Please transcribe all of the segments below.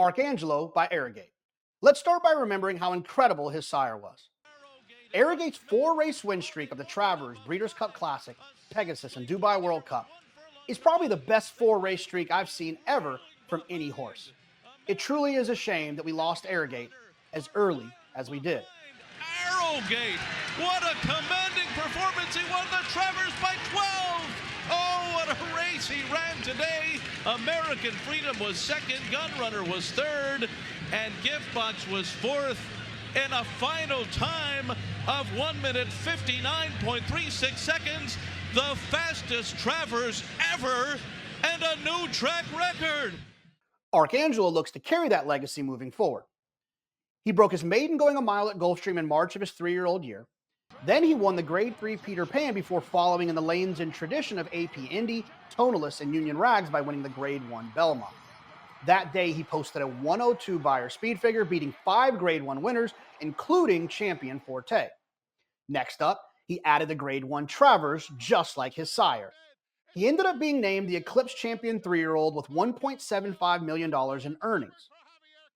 Arcangelo by Arrogate. Let's start by remembering how incredible his sire was. Arrogate's 4-race win streak of the Travers, Breeders' Cup Classic, Pegasus, and Dubai World Cup is probably the best 4-race streak I've seen ever from any horse. It truly is a shame that we lost Arrogate as early as we did. Arrogate, what a commanding performance. He won the Travers by 12. Oh, what a race he ran today. American Freedom was second, Gunrunner was third, and Giftbox was fourth in a final time of 1 minute 59.36 seconds. The fastest Travers ever and a new track record. Arcangelo looks to carry that legacy moving forward. He broke his maiden going a mile at Gulfstream in March of his 3-year-old year. Then he won the Grade 3 Peter Pan before following in the lanes and tradition of AP Indy, Tonalist, and Union Rags by winning the Grade 1 Belmont. That day, he posted a 102 Beyer speed figure, beating 5 Grade 1 winners, including Champion Forte. Next up, he added the Grade 1 Travers, just like his sire. He ended up being named the Eclipse Champion 3-year-old with $1.75 million in earnings.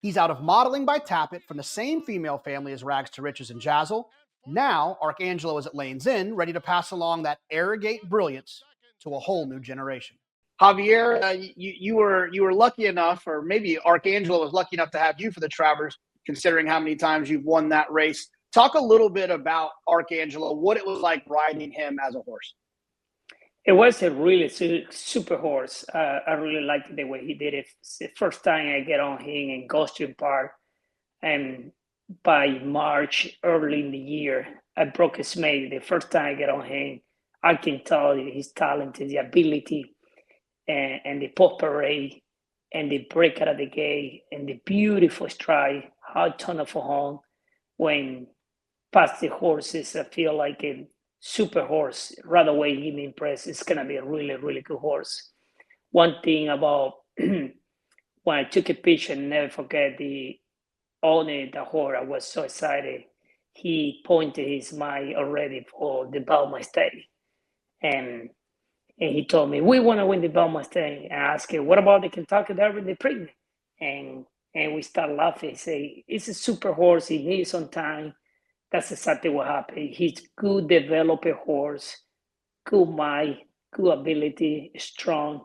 He's out of modeling by Tappet from the same female family as Rags to Riches and Jazzle. Now, Arcangelo is at Lane's End, ready to pass along that Arrogate brilliance to a whole new generation. Javier, you were lucky enough, or maybe Arcangelo was lucky enough to have you for the Travers, considering how many times you've won that race. Talk a little bit about Arcangelo, what it was like riding him as a horse. It was a really super horse. I really liked the way he did it. It's the first time I get on him in Gulfstream Park, and by March, early in the year, I broke his mate. The first time I get on him, I can tell his talent, the ability, and the post parade, and the break out of the gate, and the beautiful stride, hard ton of a horn. When past the horses, I feel like a super horse. Right away, he me impressed. It's gonna be a really, really good horse. One thing about when I took a picture, never forget the owner, the horse. I was so excited. He pointed his mind already for the Belmont State, and he told me, we want to win the Belmont State. And I asked him, what about the Kentucky Derby, the Preakness? And we started laughing. He said, it's a super horse. He needs some time. That's exactly what happened. He's good developed horse, good mind, good ability, strong,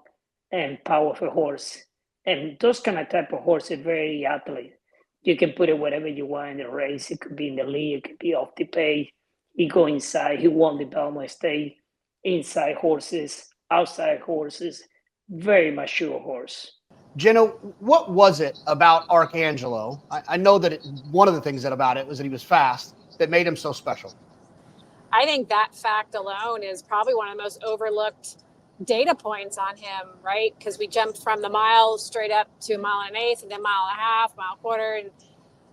and powerful horse. And those kind of type of horse are very athlete. You can put it wherever you want in the race. It could be in the lead, it could be off the pay. He go inside. He won the Belmont State. Inside horses, outside horses, very mature horse. Jenna, what was it about Arcangelo? I know that one of the things about it was that he was fast that made him so special. I think that fact alone is probably one of the most overlooked data points on him, right? Because we jumped from the mile straight up to a mile and an eighth, and then mile and a half, mile and a quarter. And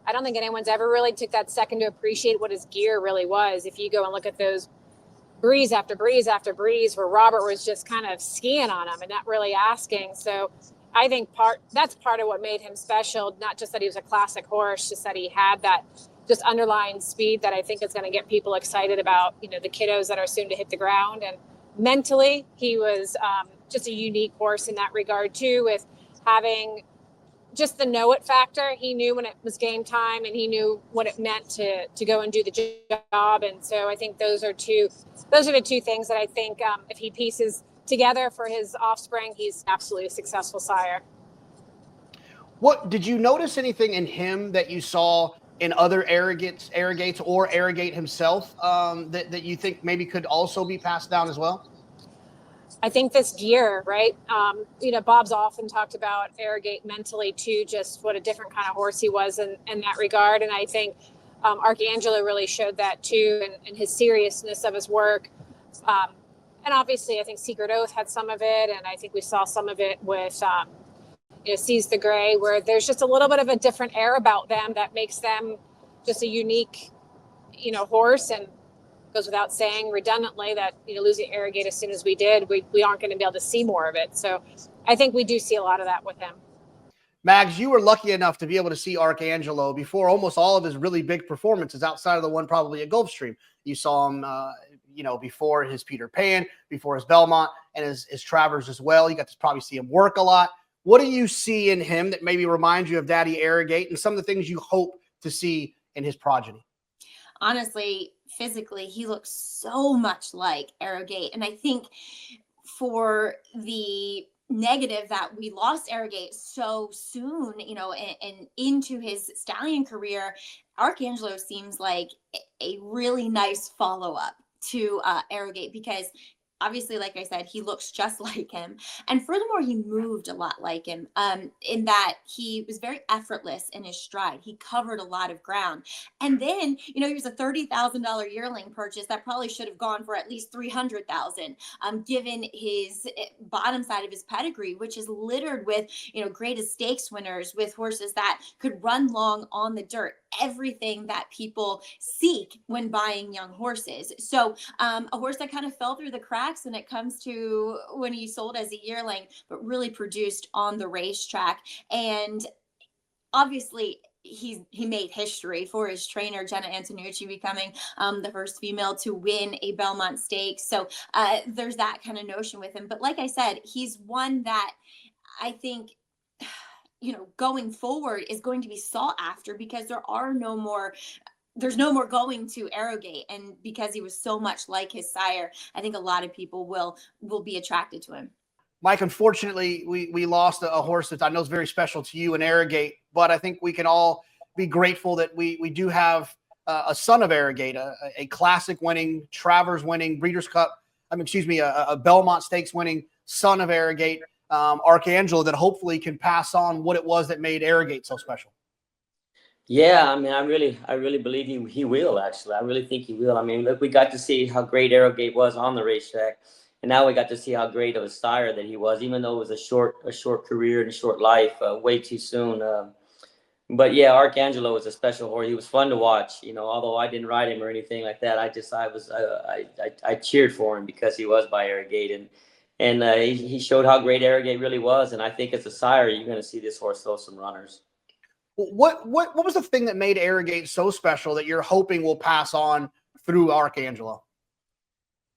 I don't think anyone's ever really took that second to appreciate what his gear really was. If you go and look at those breeze after breeze after breeze where Robert was just kind of skiing on him and not really asking. So I think that's part of what made him special, not just that he was a classic horse, just that he had that just underlying speed that I think is going to get people excited about, the kiddos that are soon to hit the ground. And mentally, he was just a unique horse in that regard too, with having just the know it factor. He knew when it was game time, and he knew what it meant to go and do the job. And so I think those are the two things that I think if he pieces together for his offspring, he's absolutely a successful sire. What did you notice anything in him that you saw in other Arrogates or Arrogate himself that you think maybe could also be passed down as well? I think this gear, right? Bob's often talked about Arrogate mentally too, just what a different kind of horse he was in that regard. And I think Arcangelo really showed that too, and his seriousness of his work. And obviously I think Secret Oath had some of it. And I think we saw some of it with, Seize the Gray, where there's just a little bit of a different air about them that makes them just a unique, horse. And goes without saying redundantly that, losing Arrogate as soon as we did, we aren't going to be able to see more of it. So I think we do see a lot of that with him. Mags, you were lucky enough to be able to see Arcangelo before almost all of his really big performances outside of the one probably at Gulfstream. You saw him, before his Peter Pan, before his Belmont, and his Travers as well. You got to probably see him work a lot. What do you see in him that maybe reminds you of Daddy Arrogate and some of the things you hope to see in his progeny? Honestly, physically, he looks so much like Arrogate. And I think for the negative that we lost Arrogate so soon, and into his stallion career, Arcangelo seems like a really nice follow up to Arrogate, because obviously, like I said, he looks just like him. And furthermore, he moved a lot like him, in that he was very effortless in his stride. He covered a lot of ground. And then, he was a $30,000 yearling purchase that probably should have gone for at least $300,000, given his bottom side of his pedigree, which is littered with, greatest stakes winners, with horses that could run long on the dirt. Everything that people seek when buying young horses. So a horse that kind of fell through the cracks when it comes to when he sold as a yearling, but really produced on the racetrack. And obviously he made history for his trainer, Jenna Antonucci, becoming the first female to win a Belmont Stakes. So there's that kind of notion with him. But like I said, he's one that I think, going forward is going to be sought after, because there's no more going to Arrogate. And because he was so much like his sire, I think a lot of people will be attracted to him. Mike, unfortunately, we lost a horse that I know is very special to you in Arrogate, but I think we can all be grateful that we do have a son of Arrogate, a classic winning, Travers winning, Breeders' Cup, a Belmont Stakes winning son of Arrogate, Arcangelo, that hopefully can pass on what it was that made Arrogate so special. Yeah, I mean, I really believe he will, actually. I really think he will. I mean, look, we got to see how great Arrogate was on the racetrack, and now we got to see how great of a sire that he was, even though it was a short career and a short life, way too soon. But yeah, Arcangelo was a special horse. He was fun to watch, although I didn't ride him or anything like that. I cheered for him because he was by Arrogate, and he showed how great Arrogate really was. And I think as a sire, you're going to see this horse throw some runners. What was the thing that made Arrogate so special that you're hoping will pass on through Arcangelo?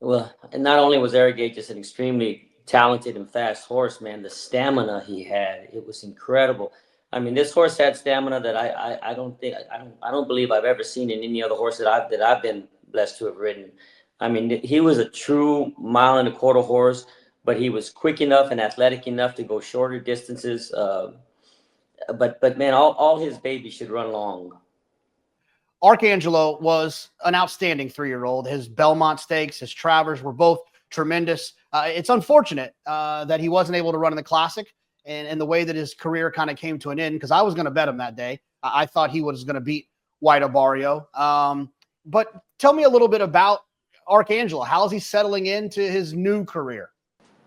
Well, and not only was Arrogate just an extremely talented and fast horse, man, the stamina he had, it was incredible. I mean, this horse had stamina that I don't believe I've ever seen in any other horse that I've been blessed to have ridden. I mean, he was a true 1.25 mile horse, but he was quick enough and athletic enough to go shorter distances. But man, all his babies should run long. Arcangelo was an outstanding 3-year-old. His Belmont Stakes, his Travers were both tremendous. It's unfortunate that he wasn't able to run in the Classic and the way that his career kind of came to an end, because I was going to bet him that day. I thought he was going to beat White Barrio. But tell me a little bit about Arcangelo. How is he settling into his new career?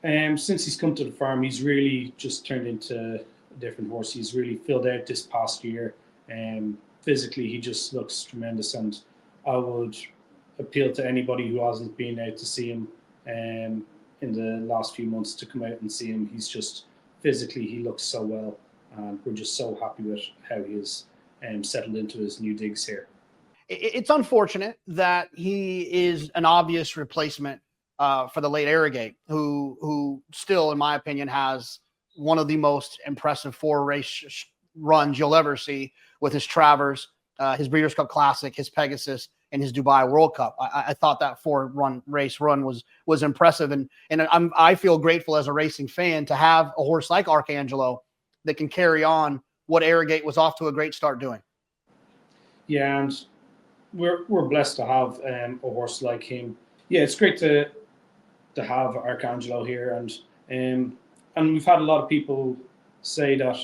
Since he's come to the farm, he's really just turned into a different horse. He's really filled out this past year. Physically, he just looks tremendous, and I would appeal to anybody who hasn't been out to see him in the last few months to come out and see him. He's just physically, he looks so well, and we're just so happy with how he is settled into his new digs here. It's unfortunate that he is an obvious replacement for the late Arrogate, who still, in my opinion, has one of the most impressive 4-race runs you'll ever see, with his Travers, his Breeders' Cup Classic, his Pegasus, and his Dubai World Cup. I thought that 4-race run was impressive, and I feel grateful as a racing fan to have a horse like Arcangelo that can carry on what Arrogate was off to a great start doing. Yeah, and we're blessed to have a horse like him. Yeah, it's great to have Arcangelo here, and we've had a lot of people say that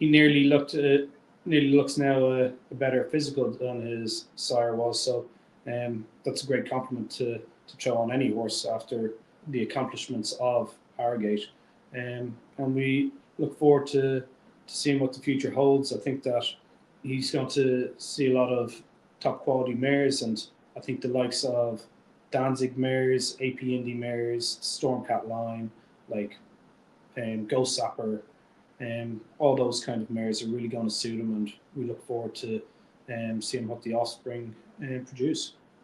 he nearly looks now a better physical than his sire was. So that's a great compliment to throw on any horse after the accomplishments of Arrogate. And we look forward to seeing what the future holds. I think that he's going to see a lot of top quality mares, and I think the likes of Danzig mares, AP Indy mares, Stormcat line, like Ghost Sapper, all those kind of mares are really going to suit him, and we look forward to seeing what the offspring produce.